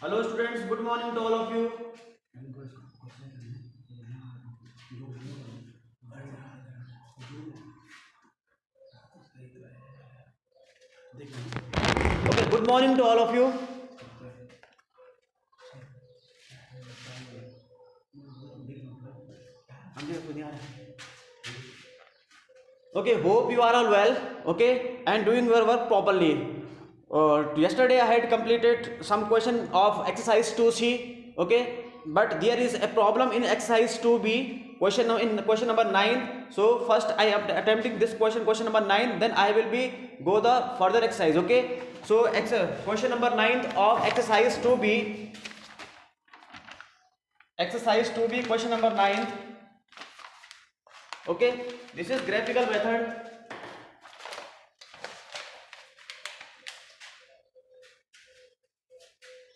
Hello students, good morning to all of you. Okay, good morning to all of you. Okay, hope you are all well, okay, and doing your work properly. Yesterday I had completed some question of exercise 2C, okay, but there is a problem in exercise 2B, question number 9. So first I am attempting this question number 9, then I will be go the further exercise, okay. So question number 9 of exercise 2B, question number 9. Okay, this is graphical method.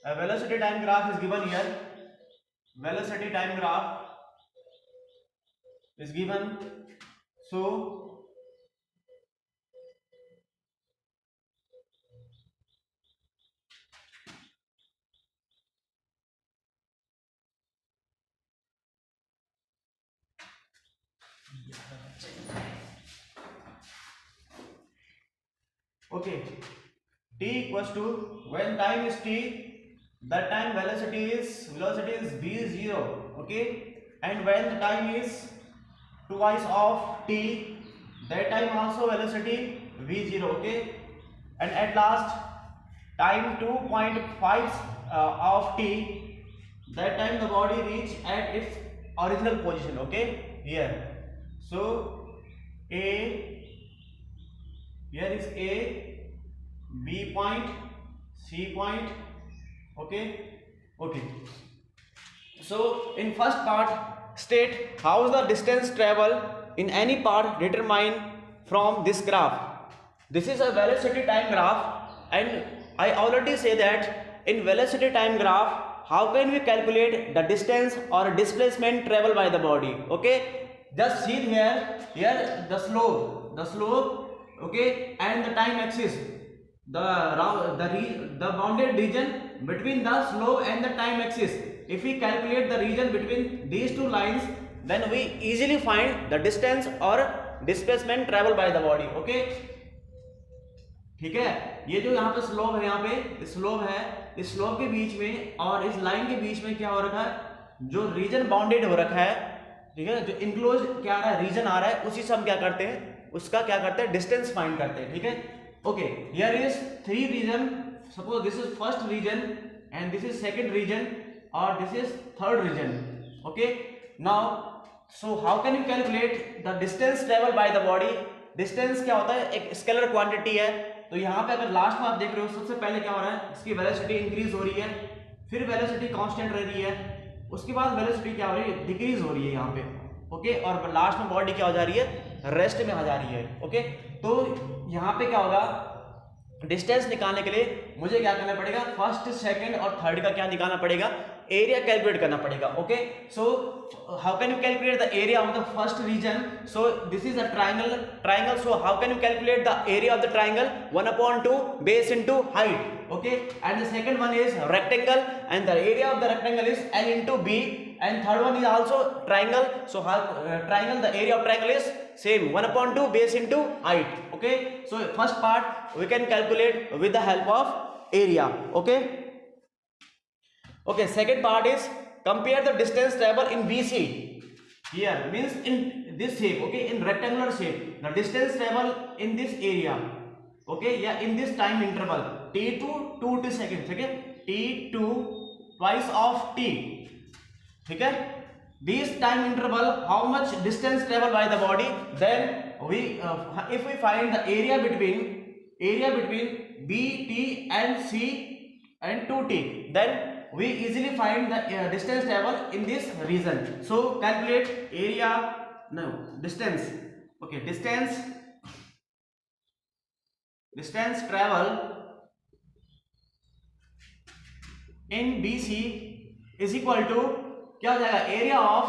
A velocity time graph is given here. Velocity time graph is given. So okay, t equals to, when time is t, that time velocity is v0, okay, and when the time is twice of t, that time also velocity v0, okay, and at last time 2.5 of t, that time the body reach at its original position, okay, here. So a, here is a, B point, C point, okay. So in first part, state how is the distance travel in any part determined from this graph. This is a velocity time graph, and I already say that in velocity time graph, how can we calculate the distance or displacement traveled by the body, okay. Just see here the slope, okay, and the time axis, the bounded region between the slope and the time axis. If we calculate the region between these two lines, then we easily find the distance or displacement traveled by the body, okay. ठीक है, ये जो यहाँ पे slope है, यहाँ पे slope है, इस स्लोप के बीच में और इस लाइन के बीच में क्या हो रखा है, जो रीजन बाउंडेड हो रखा है, ठीक है, जो इनक्लोज क्या आ रहा है, रीजन आ रहा है, उसी से हम क्या करते हैं, उसका क्या करते हैं, डिस्टेंस फाइंड करते हैं, ठीक है. Okay, here is three region. Suppose this is first region and this is second region, or this is third region. Okay. Now, so how can you calculate the distance traveled by the body? Distance क्या होता है, एक scalar quantity है. तो यहाँ पे अगर last में आप देख रहे हो, सबसे पहले क्या हो रहा है, इसकी वेलोसिटी इंक्रीज हो रही है, फिर वेलोसिटी कांस्टेंट रह रही है, उसके बाद वेलोसिटी क्या हो रही है, डिक्रीज हो रही है यहाँ पे, ओके, और लास्ट में बॉडी क्या हो जा रही है, रेस्ट में आ जा रही है, ओके. तो यहाँ पे क्या होगा, डिस्टेंस निकालने के लिए मुझे क्या करना पड़ेगा, फर्स्ट सेकंड और थर्ड का क्या निकालना पड़ेगा, एरिया कैलकुलेट करना पड़ेगा, okay. So how can you calculate the area of the first region. So this is a triangle. So how can you calculate the area of the triangle, 1/2 base into height, okay, and the second one is rectangle and the area of the rectangle is L into B, and third one is also triangle. So how triangle, the area of triangle is same, 1/2 base into height, okay. So first part we can calculate with the help of area, okay. Okay, second part is compare the distance traveled in BC. Here means in this shape, okay, in rectangular shape, the distance traveled in this area, okay, या in this time interval t2 2 seconds, ठीक है, t2 twice of t, ठीक है. This time interval, how much distance traveled by the body, then we if we find the area between b, t and c and 2t, then we easily find the distance traveled in this region. So calculate area, no, distance, okay, distance travel in BC is equal to क्या हो जाएगा, area of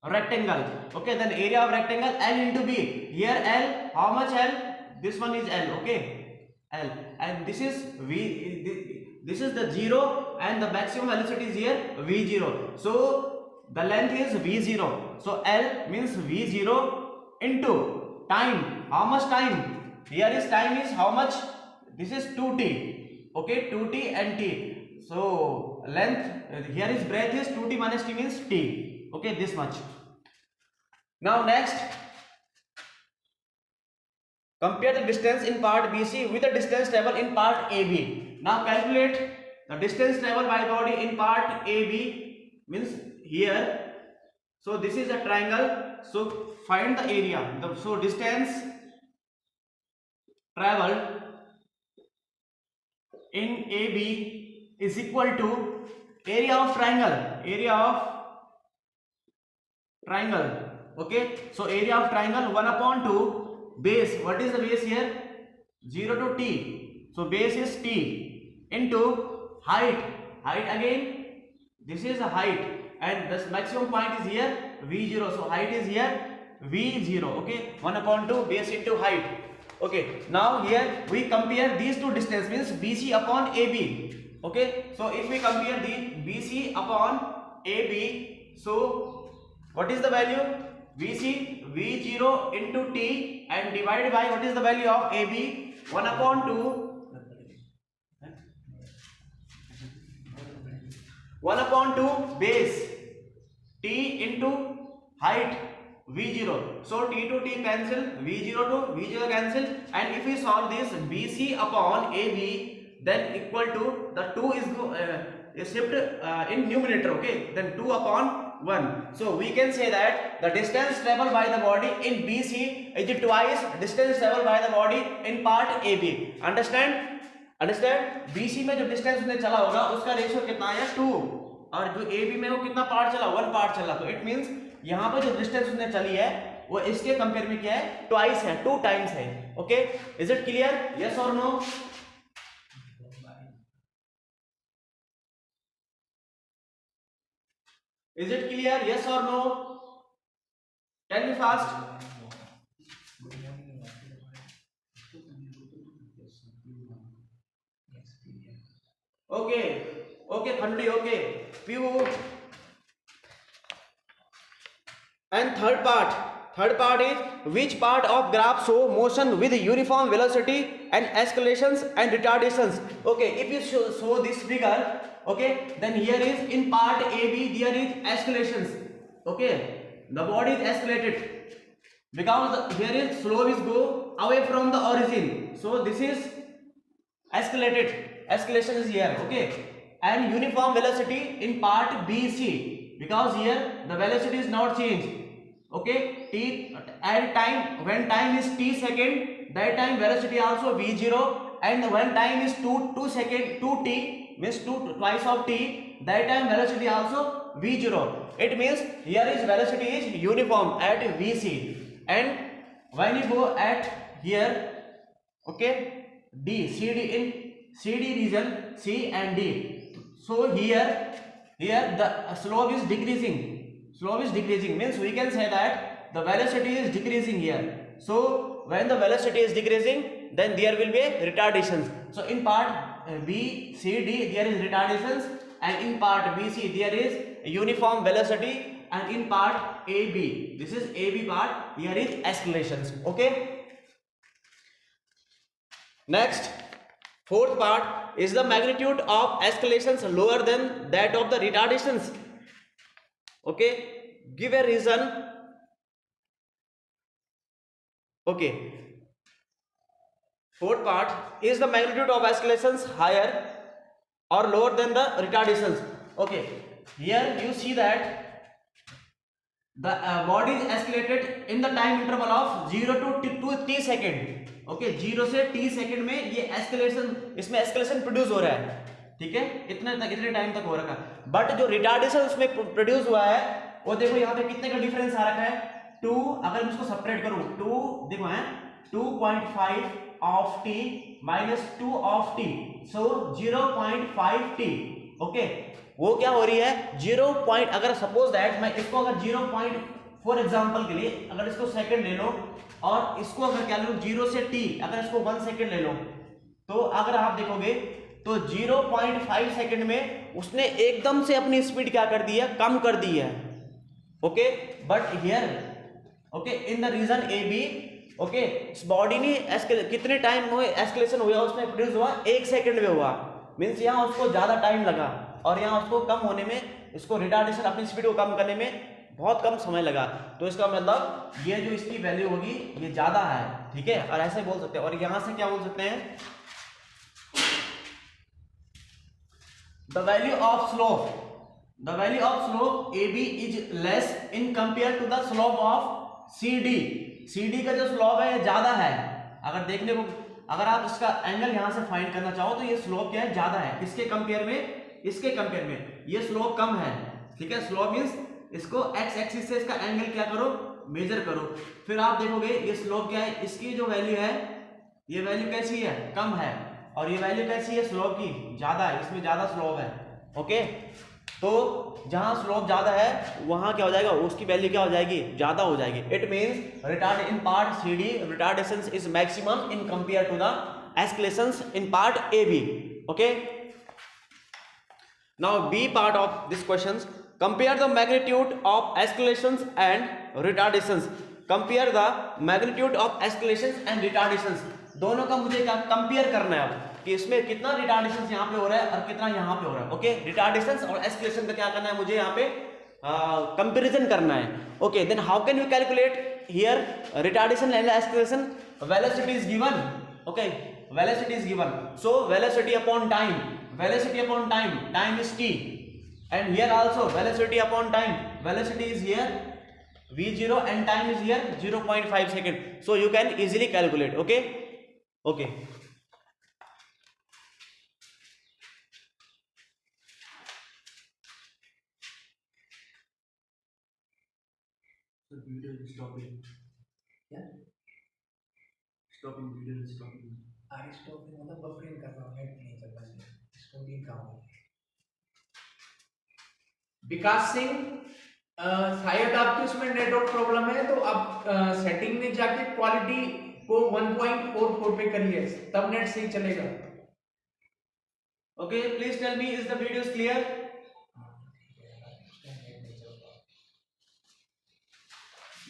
rectangle. Okay, then area of rectangle L into B. Here L, how much L? This one is L. Okay, L, and this is V. This is the 0 and the maximum velocity is here V0. So the length is V0. So L means V0 into time. How much time? Here is time is how much? This is 2t. Okay, 2t and t. So length here is breadth is 2t minus t means t. Okay, this much. Now next, compare the distance in part BC with the distance traveled in part AB. Now calculate the distance traveled by body in part AB, means here. So this is a triangle. So find the area. So distance traveled in AB is equal to area of triangle. Area of triangle. Okay. So area of triangle 1 upon 2 base. What is the base here? 0 to t. So base is t into height. Height again. This is a height, and the maximum point is here V0. So height is here V0. Okay. 1 upon 2 base into height. Okay. Now here we compare these two distance, means BC upon AB. Okay. So if we compare the BC upon AB, so what is the value? BC V0 into t and divided by what is the value of AB? 1 upon 2. 1 upon 2 base t into height V0. So t to t cancel, V0 to V0 cancel, and if we solve this BC upon AB, then equal to the 2 is shift in numerator. Okay, then 2 upon 1. So we can say that the distance traveled by the body in BC is twice distance traveled by the body in part AB. Understand? BC में जो distance उसने चला होगा उसका ratio कितना है? 2, और जो AB में वो कितना पार्ट चला? 1 पार्ट चला. तो इट मींस यहाँ पर जो डिस्टेंस उसने चली है वो इसके कंपेयर में क्या है? ट्वाइस है, 2 टाइम्स है. Okay, is it clear? Yes और no? Is it clear? Yes or no? Tell me fast. Okay, Khandi, okay. Pew. And third part is which part of graph show motion with uniform velocity and escalations and retardations. Okay, if you show this figure, okay, then here is in part AB there is escalations. Okay, the body is escalated because here is slope is go away from the origin. So this is escalated. Escalation is here. Okay, and uniform velocity in part BC because here the velocity is not changed. Okay, t at time, when time is t second, that time velocity also V0, and when time is 2 second, 2t means 2 twice of t, that time velocity also V0. It means here is velocity is uniform at VC, and when you go at here, okay, D, CD, in CD region C and D. So here the slope is decreasing. Slope is decreasing means we can say that the velocity is decreasing here. So when the velocity is decreasing, then there will be retardations. So in part B, C, D there is retardations, and in part BC there is uniform velocity, and in part AB, this is AB part, here is escalations. Okay. Next, fourth part is the magnitude of escalations lower than that of the retardations. Okay, give a reason. Okay, fourth part is the magnitude of escalations higher or lower than the retardations. Okay, here you see that the body is escalated in the time interval of 0 to t second. Okay, 0 से t second में ये escalation, इसमें escalation produce हो रहा है. ठीक है, इतने टाइम तक हो रखा है. बट जो रिटार्डेशन उसमें प्रोड्यूस हुआ है वो देखो यहाँ पे कितने का डिफरेंस आ रखा है? 2. अगर मैं इसको सेपरेट करूं, 2 देखो है 2.5 of t minus 2 of t, so 0.5 t. Okay, वो क्या हो रही है 0. अगर सपोज दैट मैं इसको अगर फॉर एग्जाम्पल के लिए अगर इसको सेकंड ले लो और इसको अगर क्या ले लो 0 से t, अगर इसको 1 सेकंड ले लो, तो अगर आप देखोगे तो 0.5 सेकंड में उसने एकदम से अपनी स्पीड क्या कर दी है, कम कर दी है। Okay, but here okay in the region A B, okay इस बॉडी ने कितने टाइम में एस्केलेशन हुआ, उसमें प्रोड्यूस हुआ 1 सेकंड में हुआ, मीन्स यहाँ उसको ज्यादा टाइम लगा और यहाँ उसको कम होने में, इसको रिटार्डेशन अपनी स्पीड को कम करने में बहुत कम समय लगा। तो इसका मतलब ये जो इसकी वैल्यू होगी ये ज्यादा है, ठीक है, और ऐसे बोल सकते हैं। और यहां से क्या बोल सकते हैं, the value of slope A B is less in compare to the slope of C D. C D का जो स्लोप है ये ज्यादा है। अगर देखने को, अगर आप इसका एंगल यहां से फाइंड करना चाहो तो ये स्लोप क्या है, ज्यादा है। किसके कंपेयर में, इसके कंपेयर में ये स्लोप कम है, ठीक है। स्लोप मींस इसको एक्स एक्सिस से इसका एंगल क्या करो, मेजर करो, फिर आप देखोगे ये स्लोप क्या है, इसकी जो वैल्यू है ये वैल्यू कैसी है, कम है, और ये वैल्यू कैसी है स्लोप की, ज्यादा है, इसमें ज्यादा स्लोप है। ओके, तो जहां स्लोप ज्यादा है वहां क्या हो जाएगा, उसकी वैल्यू क्या हो जाएगी, ज्यादा हो जाएगी। It means retard in part C D retardation is maximum in compare to the accelerations in part A B. Okay, now B part of this questions, compare the magnitude of escalations and retardations, compare the magnitude of escalations and retardations, दोनों का मुझे क्या compare करना है अब कि इसमें कितना रिटार्डेशंस यहाँ पे हो रहा है और कितना यहाँ पे हो रहा है। ओके, रिटार्डेशंस और एस्केलेशन का क्या करना है मुझे यहाँ पे कंपैरिजन करना है। Okay, then how can you calculate here retardation and acceleration, velocity is given. Okay, velocity is given, so velocity upon time, time is t, and here also velocity upon time, velocity is here v0 and time is here 0.5 second, so you can easily calculate. Okay, okay, so video is stopping, yeah, stopping, video is stopping, I stopping मतलब buffering कर रहा हूँ, net नहीं चल रहा है, stopping का हूँ। विकास सिंह, शायद आपके उसमें नेटवर्क प्रॉब्लम है, तो आप सेटिंग में जाके क्वालिटी को 1.44 पे करिए, तब नेट सही चलेगा। Okay, please tell me is the video clear,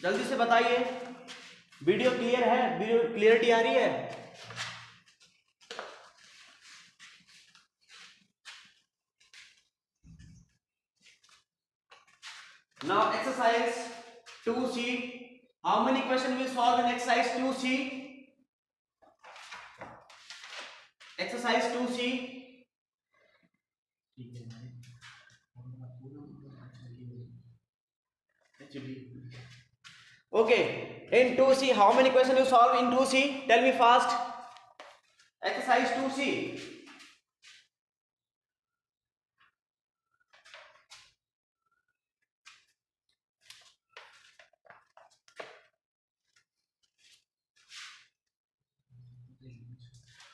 जल्दी से बताइए, वीडियो क्लियर है, वीडियो क्लियरिटी आ रही है। Now exercise 2C. How many questions we solve in exercise 2C? Exercise 2C. Okay. In 2C, how many questions you solve in 2C? Tell me fast. Exercise 2C.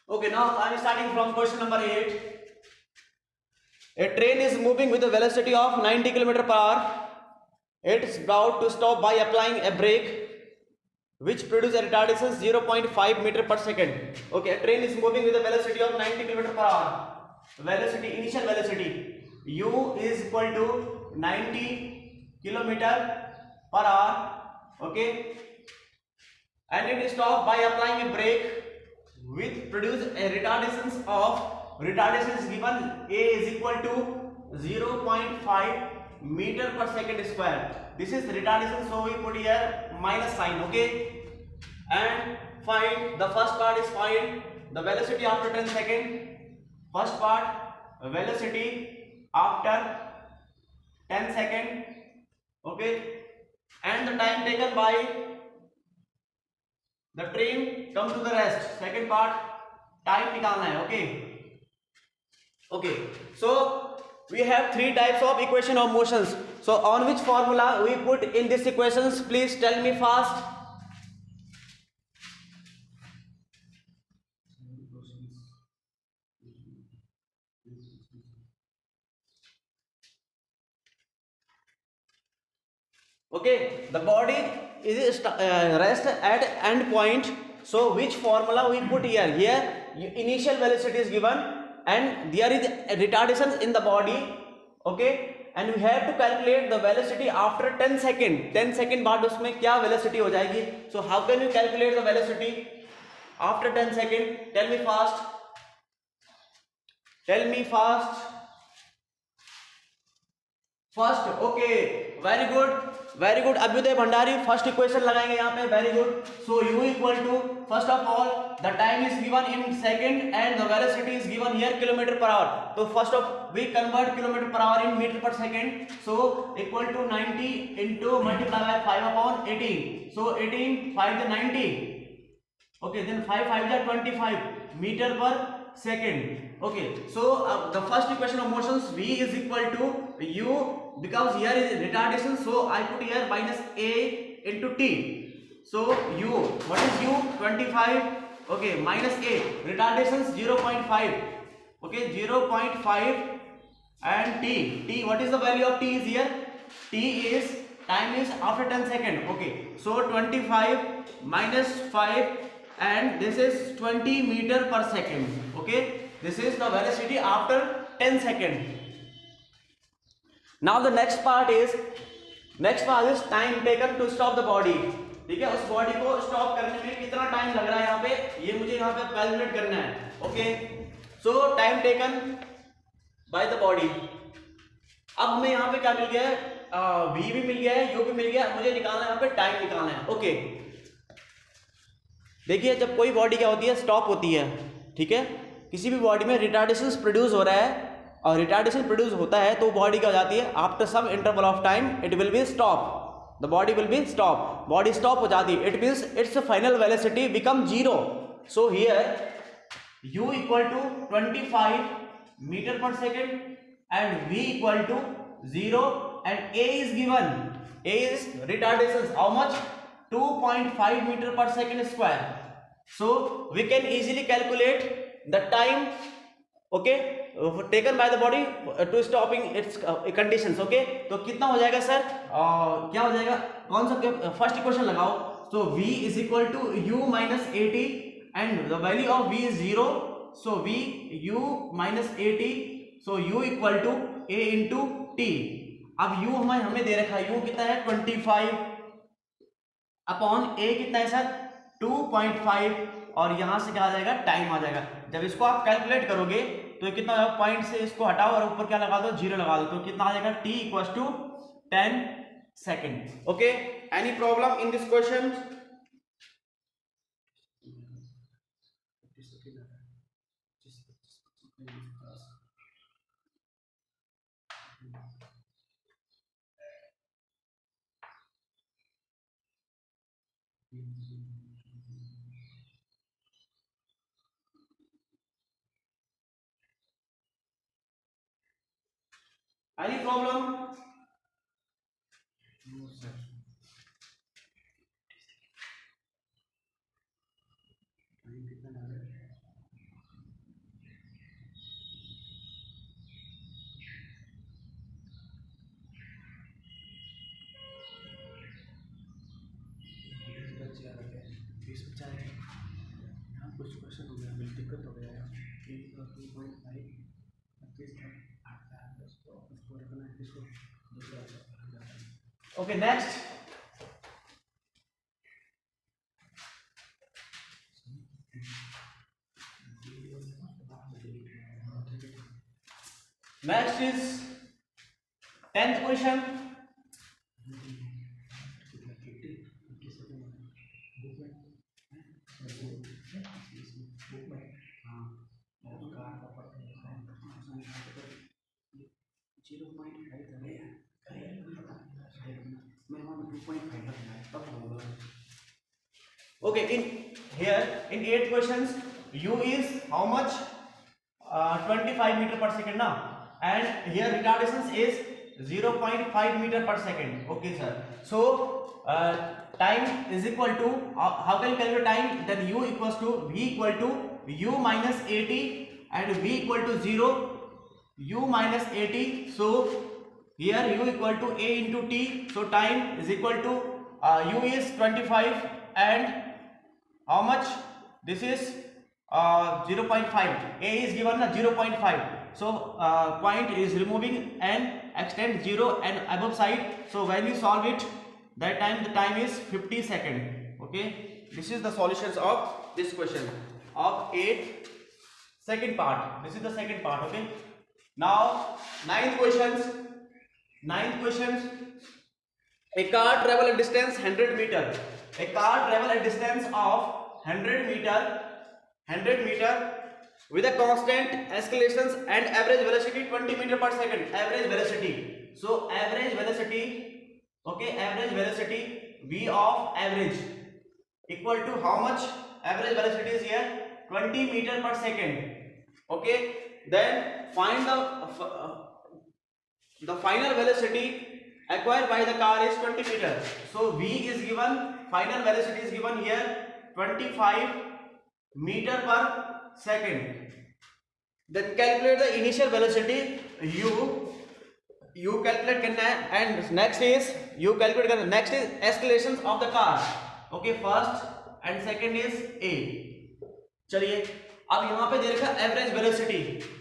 Okay, now I'm starting from question number 8. A train is moving with a velocity of 90 km per hour. It's about to stop by applying a brake, which produces a retardation 0.5 meter per second. Okay, a train is moving with a velocity of 90 km per hour. Velocity, initial velocity, u is equal to 90 km per hour. Okay, and it is stopped by applying a brake, which produce a retardation is given a is equal to 0.5 meter per second square. This is retardation, so we put here minus sign. Okay, and find the first part is find the velocity after 10 second. First part, velocity after 10 second. Okay, and the time taken by the train come to the rest. Second part, time निकालना है. Okay, okay, so we have three types of equation of motions. So on which formula we put in these equations, please tell me fast. Okay, the body is rest at end point. So which formula we put here? Here initial velocity is given and there is retardation in the body. Okay, and we have to calculate the velocity after 10 second. 10 second बाद उसमें क्या velocity हो जाएगी? So how can you calculate the velocity after 10 second? Tell me fast. Tell me fast. First, okay, very good, very good Abhyudaya Bhandari, first equation लगाएंगे यहाँ पे, very good. So u equal to, first of all the time is given in second and the velocity is given here kilometre per hour. तो first of we convert kilometre per hour in metre per second. So equal to 90 into multiply by 5/18. So 18 5 90. Okay, then 5 5 are 25 meter per second. Okay, so the first equation of motions v is equal to u, because here is retardation, so I put here minus a into t. So u, what is u? 25. Okay, minus a, retardation 0.5. Okay, 0.5 and t, what is the value of t is here? T is time is after 10 second. Okay, so 25 minus 5 and this is 20 meter per second. Okay, this is the velocity after 10 second. Now the next part is time taken to stop the body. ठीक है, उस body को stop करने में कितना time लग रहा है यहाँ पे, ये मुझे यहाँ पे कैलकुलेट करना है. Okay, so time taken by the body. अब हमें यहाँ पे क्या मिल गया है, v भी मिल गया है, u भी मिल गया, मुझे निकालना है यहाँ पे टाइम निकालना है. ओके, देखिए जब कोई बॉडी क्या होती है, स्टॉप होती है. ठीक है, किसी भी बॉडी में रिटार्डेशन प्रोड्यूस हो रहा है और रिटार्डेशन प्रोड्यूस होता है तो बॉडी क्या हो जाती है, after some interval of time it will be stop, the body will be stop, body stop हो जाती है. It means its final velocity become zero. So here u equal to 25 metre per second and v equal to 0 and a is given, a is retardation how much, 2.5 meter per second square. So we can easily calculate the time, okay, taken by the body to stopping its conditions. Okay, तो कितना हो जाएगा sir, क्या हो जाएगा, कौन सा first equation लगाओ. So v is equal to u minus 80 and the value of v is 0. So v u minus 80, so u equal to a into t. अब u हमें दे रखा है, u कितना है 25 अपॉन ए कितना है सर 2.5 और यहां से क्या आ जाएगा, टाइम आ जाएगा. जब इसको आप कैलकुलेट करोगे तो कितना होगा, पॉइंट से इसको हटाओ और ऊपर क्या लगा दो, 0 लगा दो, तो कितना आ जाएगा, t equals to 10 second. Okay, any problem in this question? Any problem? No, sir. कुछ क्वेश्चन हो गया, दिक्कत हो गया. Okay, next. Next is 10th question. Okay, in here in 8 questions u is how much, 25 meter per second now, and here retardation is 0.5 meter per second. Okay sir, so time is equal to, how can you calculate time, then u equals to v equal to u minus 80 and v equal to 0, u minus 80. So here u equal to a into t, so time is equal to u is 25 and how much, this is 0.5, a is given na 0.5, so point is removing and extend 0 and above side, so when you solve it that time the time is 50 second. Okay, this is the solutions of this question of 8 second part. This is the second part. Okay, now ninth questions. A car travel a distance 100 meter. A car travel a distance of 100 meter with a constant escalations and average velocity 20 meter per second. Average velocity. So average velocity. Okay, average velocity v of average equal to how much? Average velocity is here 20 meter per second. Okay, then find the final velocity acquired by the car is 20 meter. So v is given, final velocity is given here 25 meter per second. Then calculate the initial velocity u calculate करना है, and next is u calculate करना, next is escalations of the car. Okay, first and second is a. चलिए अब यहाँ पे दे रखा average velocity,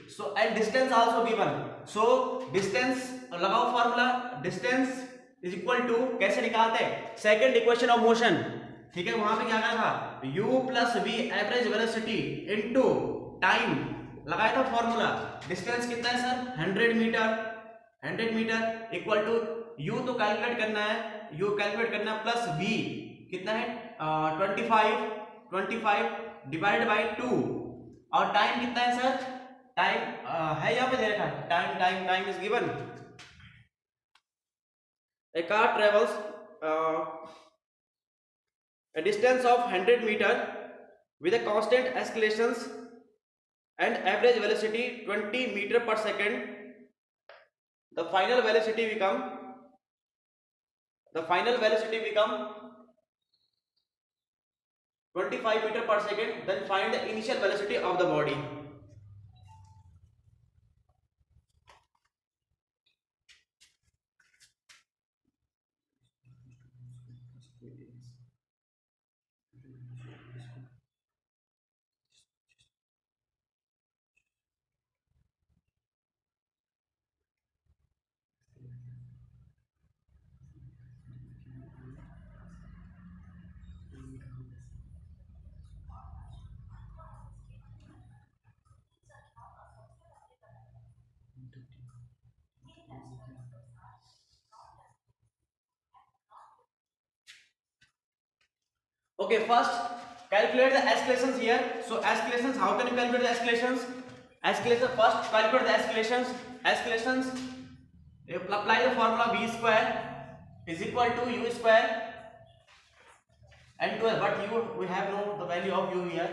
so and distance also given, so distance लगाओ formula, distance is equal to, कैसे निकालते हैं, सेकंड इक्वेशन ऑफ मोशन. ठीक है, वहां पे क्या कहा था, u plus v average velocity into time, लगाया था फॉर्मूला. डिस्टेंस कितना है sir 100 metre, 100 metre equal to u तो कैलकुलेट करना है, u कैलकुलेट करना प्लस v कितना है 25 डिवाइड बाय 2 और टाइम कितना है सर, टाइम है यहाँ पे दे रखा है, time is given. A car travels a distance of 100 meter with a constant escalations and average velocity 20 meter per second. The final velocity become 25 meter per second. Then find the initial velocity of the body. Okay, first calculate the escalations here. So escalations, how can you calculate the escalations? Escalation, first calculate the escalations. Escalations, you apply the formula v square is equal to u square and 12, but u we have no the value of u here.